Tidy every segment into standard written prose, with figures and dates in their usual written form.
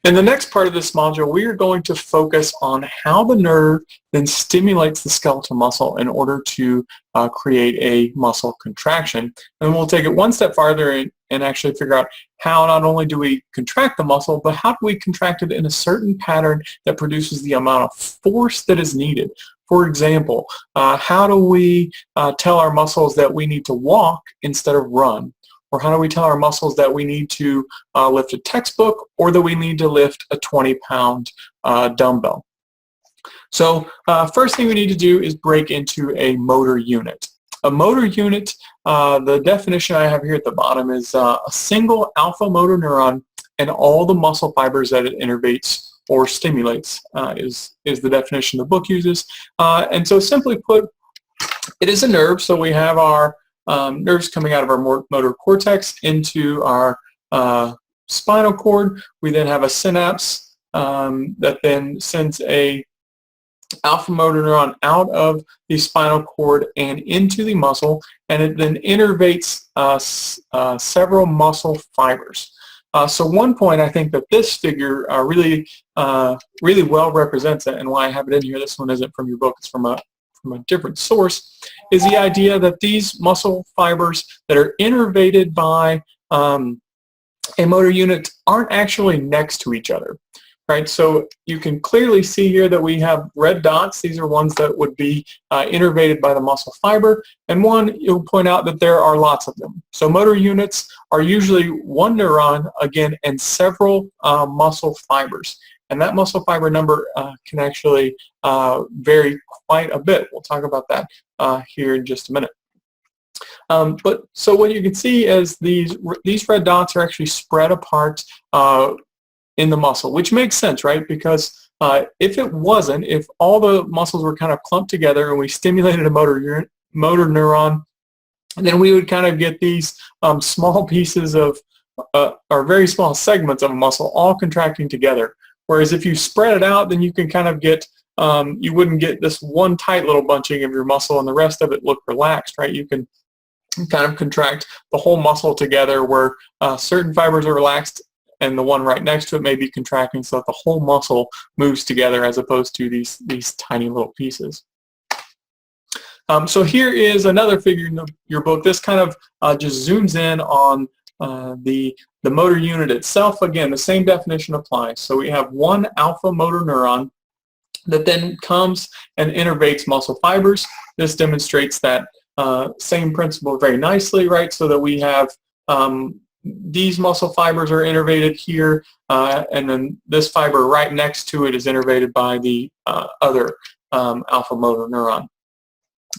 In the next part of this module, we are going to focus on how the nerve then stimulates the skeletal muscle in order to create a muscle contraction. And we'll take it one step farther and actually figure out how not only do we contract the muscle, but how do we contract it in a certain pattern that produces the amount of force that is needed. For example, how do we tell our muscles that we need to walk instead of run? Or how do we tell our muscles that we need to lift a textbook or that we need to lift a 20-pound dumbbell? So first thing we need to do is break into a motor unit. A motor unit, the definition I have here at the bottom is a single alpha motor neuron and all the muscle fibers that it innervates or stimulates is the definition the book uses. And so simply put, it is a nerve. So we have our nerves coming out of our motor cortex into our spinal cord. We then have a synapse that then sends a alpha motor neuron out of the spinal cord and into the muscle, and it then innervates several muscle fibers. So one point I think that this figure really well represents it, and why I have it in here, this one isn't from your book, it's from a different source, is the idea that these muscle fibers that are innervated by a motor unit aren't actually next to each other, right? So you can clearly see here that we have red dots. These are ones that would be innervated by the muscle fiber, and one, you'll point out that there are lots of them. So motor units are usually one neuron, again, and several muscle fibers. And that muscle fiber number can actually vary quite a bit. We'll talk about that here in just a minute. But so what you can see is these red dots are actually spread apart in the muscle, which makes sense, right? Because if all the muscles were kind of clumped together and we stimulated a motor neuron, then we would kind of get these small pieces of, or very small segments of a muscle all contracting together. Whereas if you spread it out, then you can kind of get, you wouldn't get this one tight little bunching of your muscle and the rest of it look relaxed, right? You can kind of contract the whole muscle together where certain fibers are relaxed and the one right next to it may be contracting so that the whole muscle moves together as opposed to these tiny little pieces. So here is another figure in your book. This kind of just zooms in on the motor unit itself. Again, the same definition applies. So we have one alpha motor neuron that then comes and innervates muscle fibers. This demonstrates that same principle very nicely, right? So that we have these muscle fibers are innervated here, and then this fiber right next to it is innervated by the other alpha motor neuron.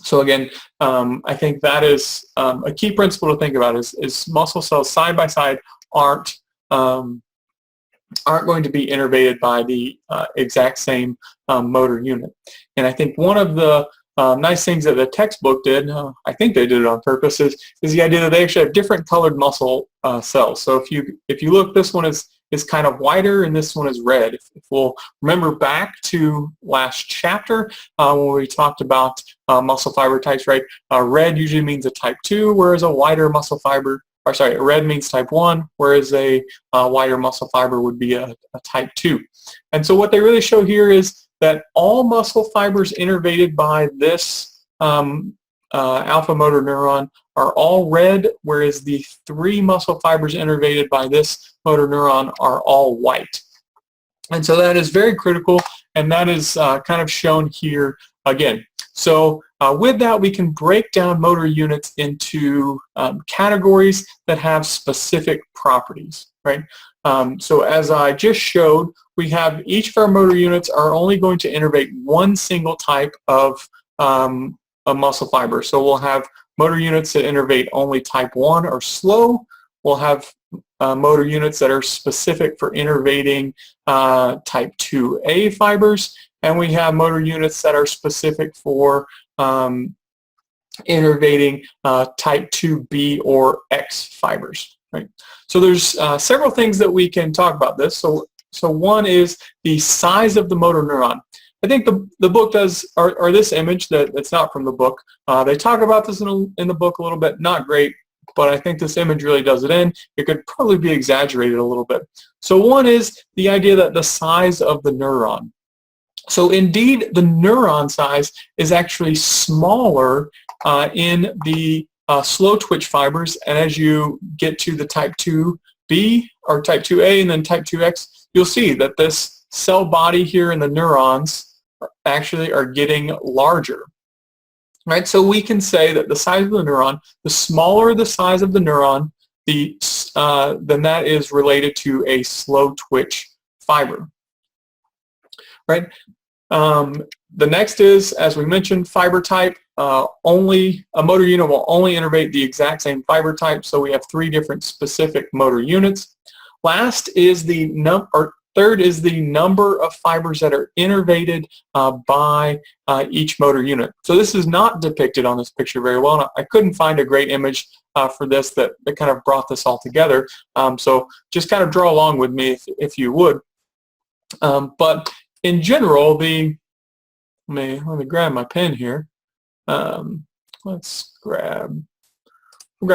So again, I think that is a key principle to think about is muscle cells side by side aren't going to be innervated by the exact same motor unit. And I think one of the nice things that the textbook did, I think they did it on purpose, is the idea that they actually have different colored muscle cells. So if you look, this one is kind of whiter and this one is red. If we'll remember back to last chapter when we talked about muscle fiber types, right? Red usually means a type 2, whereas a whiter muscle fiber, or sorry, red means type 1, whereas a whiter muscle fiber would be a type 2. And so what they really show here is that all muscle fibers innervated by this alpha motor neuron are all red, whereas the 3 muscle fibers innervated by this motor neuron are all white. And so that is very critical, and that is kind of shown here again. So with that, we can break down motor units into categories that have specific properties, right? So as I just showed, we have each of our motor units are only going to innervate one single type of a muscle fiber. So we'll have motor units that innervate only type 1 or slow. We'll have motor units that are specific for innervating type 2A fibers, and we have motor units that are specific for innervating type 2B or X fibers, right? So there's several things that we can talk about this. So one is the size of the motor neuron. I think the book does, or this image that's not from the book, they talk about this in the book a little bit, not great, but I think this image really does it in. It could probably be exaggerated a little bit. So one is the idea that the size of the neuron. So indeed, the neuron size is actually smaller in the slow twitch fibers, and as you get to the type 2B or type 2A and then type 2X, you'll see that this cell body here in the neurons actually are getting larger. Right? So we can say that the size of the neuron, the smaller the size of the neuron, then that is related to a slow twitch fiber. Right? The next is, as we mentioned, fiber type. Only a motor unit will only innervate the exact same fiber type, so we have 3 different specific motor units. Last is third is the number of fibers that are innervated by each motor unit. So this is not depicted on this picture very well, and I couldn't find a great image for this that kind of brought this all together. So just kind of draw along with me if you would. But in general, let me grab my pen here. Let's grab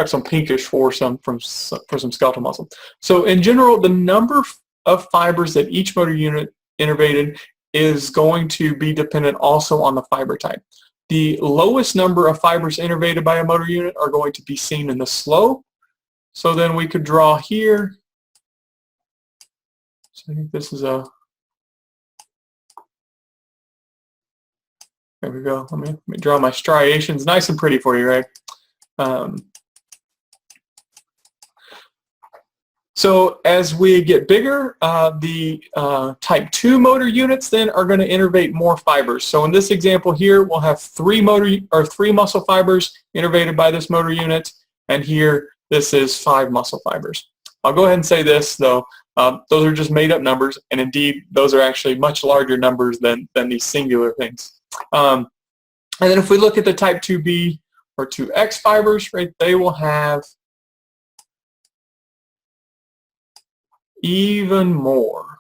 some pinkish for some skeletal muscle. So in general, the number of fibers that each motor unit innervated is going to be dependent also on the fiber type. The lowest number of fibers innervated by a motor unit are going to be seen in the slow. So then we could draw here. So I think this is there we go. Let me draw my striations nice and pretty for you, right? So as we get bigger, the type 2 motor units then are going to innervate more fibers. So in this example here, we'll have 3 muscle fibers innervated by this motor unit, and here this is 5 muscle fibers. I'll go ahead and say this though, those are just made up numbers, and indeed those are actually much larger numbers than these singular things. And then if we look at the type 2B or 2X fibers, right, they will have even more.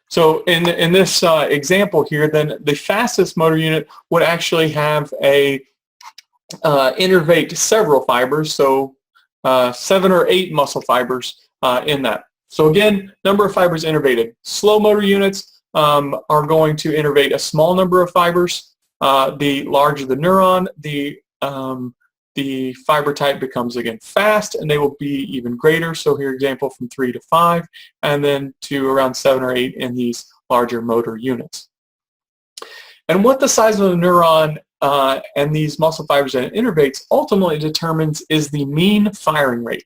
So in this example here, then the fastest motor unit would actually have a innervate several fibers, so 7 or 8 muscle fibers in that. So again, number of fibers innervated. Slow motor units are going to innervate a small number of fibers. The larger the neuron, the fiber type becomes again fast, and they will be even greater. So here, example from 3 to 5, and then to around 7 or 8 in these larger motor units. And what the size of the neuron and these muscle fibers that it innervates ultimately determines is the mean firing rate,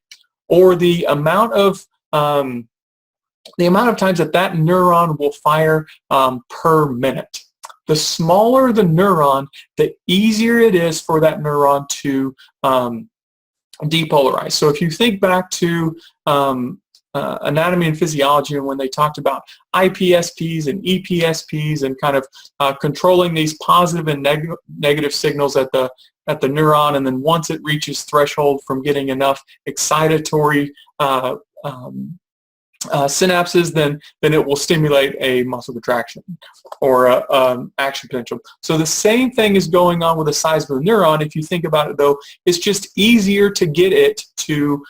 or the amount of times that that neuron will fire per minute. The smaller the neuron, the easier it is for that neuron to depolarize. So if you think back to anatomy and physiology, and when they talked about IPSPs and EPSPs and kind of controlling these positive and negative signals at the neuron, and then once it reaches threshold from getting enough excitatory synapses, then it will stimulate a muscle contraction or action potential. So the same thing is going on with the size of the neuron. If you think about it though, it's just easier to get it to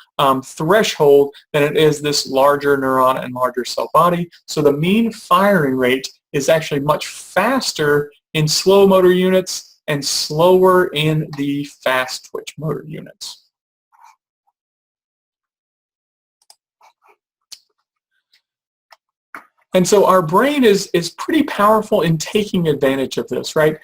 threshold than it is this larger neuron and larger cell body. So the mean firing rate is actually much faster in slow motor units and slower in the fast twitch motor units. And so our brain is pretty powerful in taking advantage of this, right?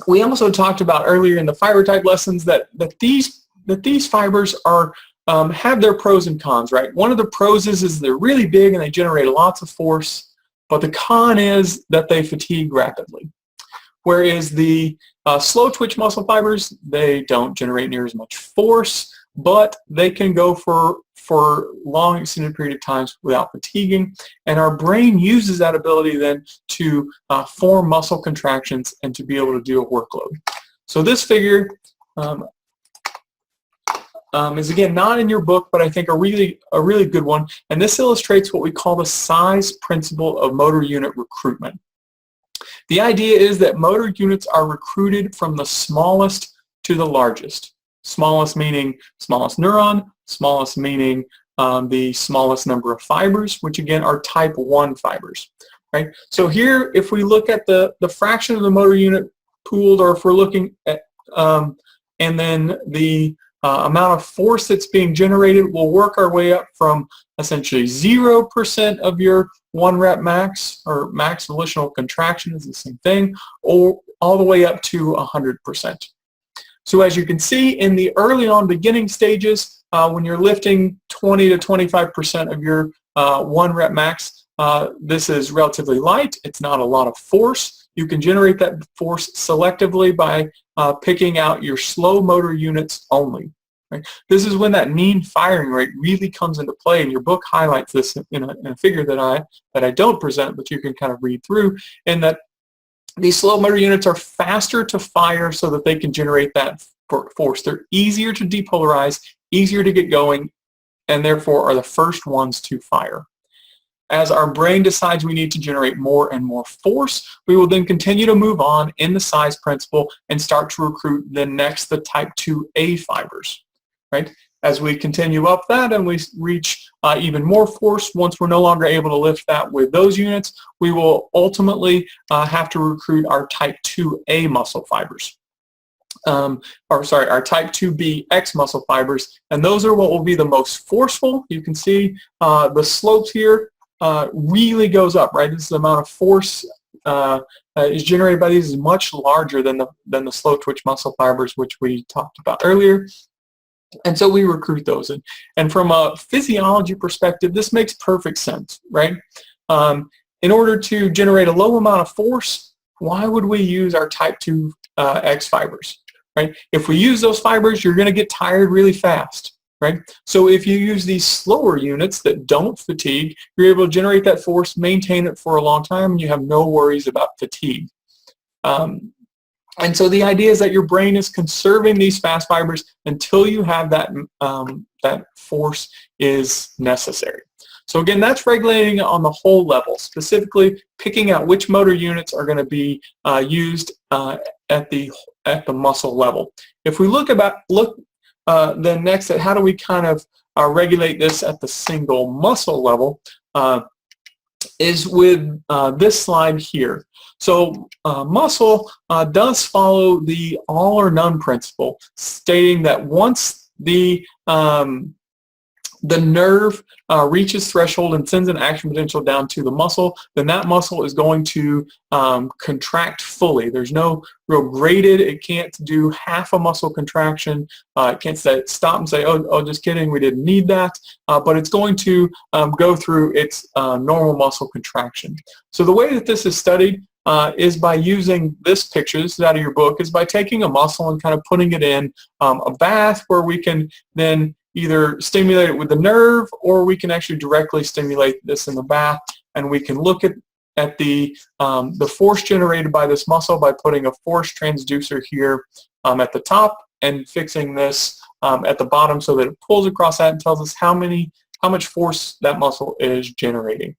We also talked about earlier in the fiber type lessons that these fibers are have their pros and cons, right? One of the pros is they're really big and they generate lots of force, but the con is that they fatigue rapidly. Whereas the slow twitch muscle fibers, they don't generate near as much force, but they can go for long extended period of times without fatiguing, and our brain uses that ability then to form muscle contractions and to be able to do a workload. So this figure, is again not in your book, but I think a really good one. And this illustrates what we call the size principle of motor unit recruitment. The idea is that motor units are recruited from the smallest to the largest. Smallest meaning smallest neuron, smallest meaning the smallest number of fibers, which again are type 1 fibers. Right? So here, if we look at the fraction of the motor unit pooled, or if we're looking at, and then the amount of force that's being generated, we'll work our way up from essentially 0% of your 1 rep max, or max volitional contraction is the same thing, or all the way up to 100%. So as you can see, in the early on beginning stages, when you're lifting 20 to 25% of your 1 rep max, this is relatively light. It's not a lot of force. You can generate that force selectively by picking out your slow motor units only. Right? This is when that mean firing rate really comes into play, and your book highlights this in a figure that I don't present, but you can kind of read through, and that these slow motor units are faster to fire so that they can generate that force. They're easier to depolarize, easier to get going, and therefore are the first ones to fire. As our brain decides we need to generate more and more force, we will then continue to move on in the size principle and start to recruit the type 2A fibers. Right? As we continue up that and we reach even more force, once we're no longer able to lift that with those units, we will ultimately have to recruit our type 2A muscle fibers. Our type 2BX muscle fibers, and those are what will be the most forceful. You can see the slopes here really goes up, right? This is the amount of force is generated by these is much larger than the slow twitch muscle fibers, which we talked about earlier. And so we recruit those. And from a physiology perspective, this makes perfect sense, right? In order to generate a low amount of force, why would we use our type 2X fibers, right? If we use those fibers, you're going to get tired really fast. Right? So if you use these slower units that don't fatigue, you're able to generate that force, maintain it for a long time, and you have no worries about fatigue. And so the idea is that your brain is conserving these fast fibers until you have that force is necessary. So again, that's regulating it on the whole level, specifically picking out which motor units are going to be used at the muscle level. If we look then next at how do we kind of regulate this at the single muscle level, is with this slide here. So muscle does follow the all or none principle, stating that once the nerve reaches threshold and sends an action potential down to the muscle, then that muscle is going to contract fully. There's no real graded. It can't do half a muscle contraction. It can't stop and say, oh, just kidding, we didn't need that. But it's going to go through its normal muscle contraction. So the way that this is studied is by using this picture, this is out of your book, is by taking a muscle and kind of putting it in a bath where we can then either stimulate it with the nerve, or we can actually directly stimulate this in the bath, and we can look at the force generated by this muscle by putting a force transducer here at the top and fixing this at the bottom so that it pulls across that and tells us how much force that muscle is generating.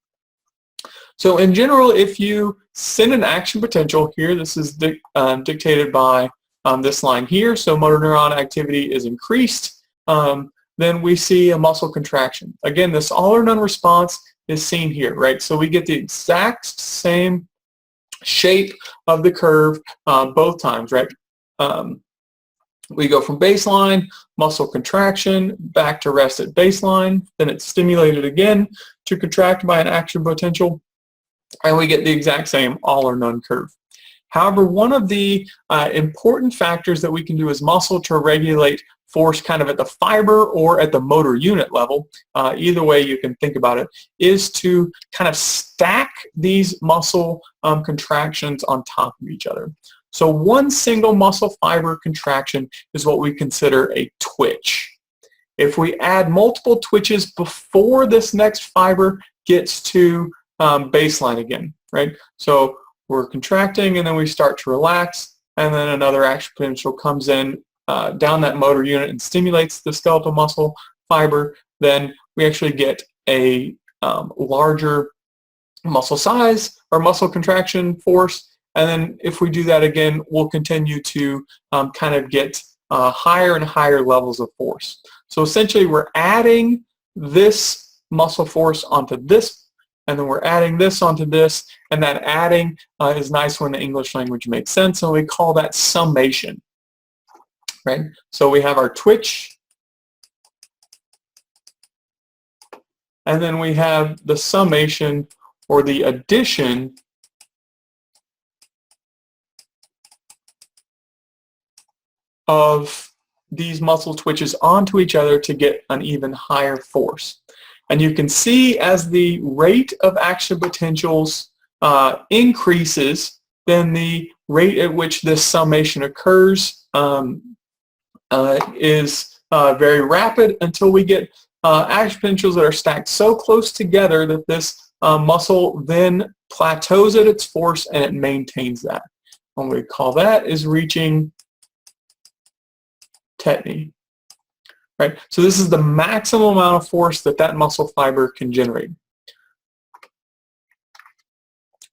So in general, if you send an action potential here, this is dictated by this line here, so motor neuron activity is increased, then we see a muscle contraction. Again, this all or none response is seen here, right? So we get the exact same shape of the curve both times, right? We go from baseline, muscle contraction, back to rest at baseline, then it's stimulated again to contract by an action potential, and we get the exact same all or none curve. However, one of the important factors that we can do as muscle to regulate force kind of at the fiber or at the motor unit level, either way you can think about it, is to kind of stack these muscle contractions on top of each other. So one single muscle fiber contraction is what we consider a twitch. If we add multiple twitches before this next fiber gets to baseline again, right? So we're contracting and then we start to relax, and then another action potential comes in down that motor unit and stimulates the skeletal muscle fiber, then we actually get a larger muscle size or muscle contraction force. And then if we do that again, we'll continue to kind of get higher and higher levels of force. So essentially we're adding this muscle force onto this, and then we're adding this onto this, and that adding is nice when the English language makes sense, and we call that summation, right? So we have our twitch, and then we have the summation or the addition of these muscle twitches onto each other to get an even higher force. And you can see as the rate of action potentials increases, then the rate at which this summation occurs is very rapid until we get action potentials that are stacked so close together that this muscle then plateaus at its force and it maintains that. And we call that is reaching tetany. Right? So this is the maximum amount of force that that muscle fiber can generate.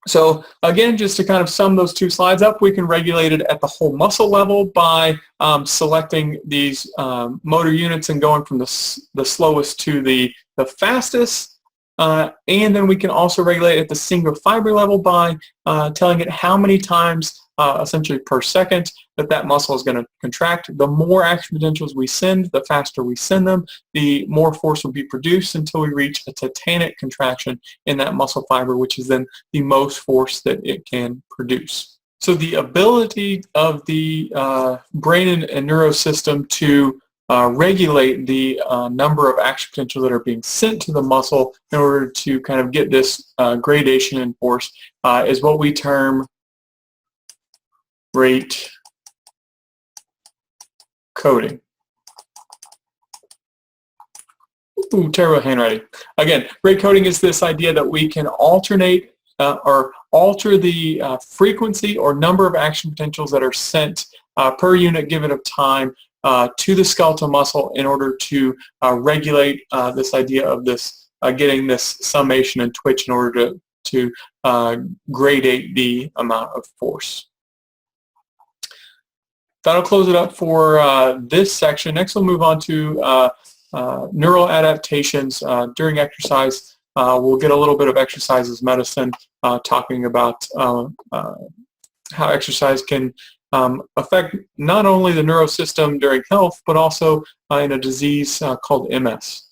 So again, just to kind of sum those two slides up, we can regulate it at the whole muscle level by selecting these motor units and going from the slowest to the fastest. And then we can also regulate at the single fiber level by telling it how many times essentially per second that muscle is going to contract. The more action potentials we send, the faster we send them, the more force will be produced until we reach a tetanic contraction in that muscle fiber, which is then the most force that it can produce. So the ability of the brain and neurosystem to regulate the number of action potentials that are being sent to the muscle in order to kind of get this gradation in force is what we term rate coding. Ooh, terrible handwriting. Again, rate coding is this idea that we can alternate or alter the frequency or number of action potentials that are sent per unit given of time to the skeletal muscle in order to regulate this idea of this getting this summation and twitch in order to gradate the amount of force. That'll close it up for this section. Next we'll move on to neural adaptations during exercise. We'll get a little bit of exercise as medicine, talking about how exercise can affect not only the neurosystem during health, but also in a disease called MS.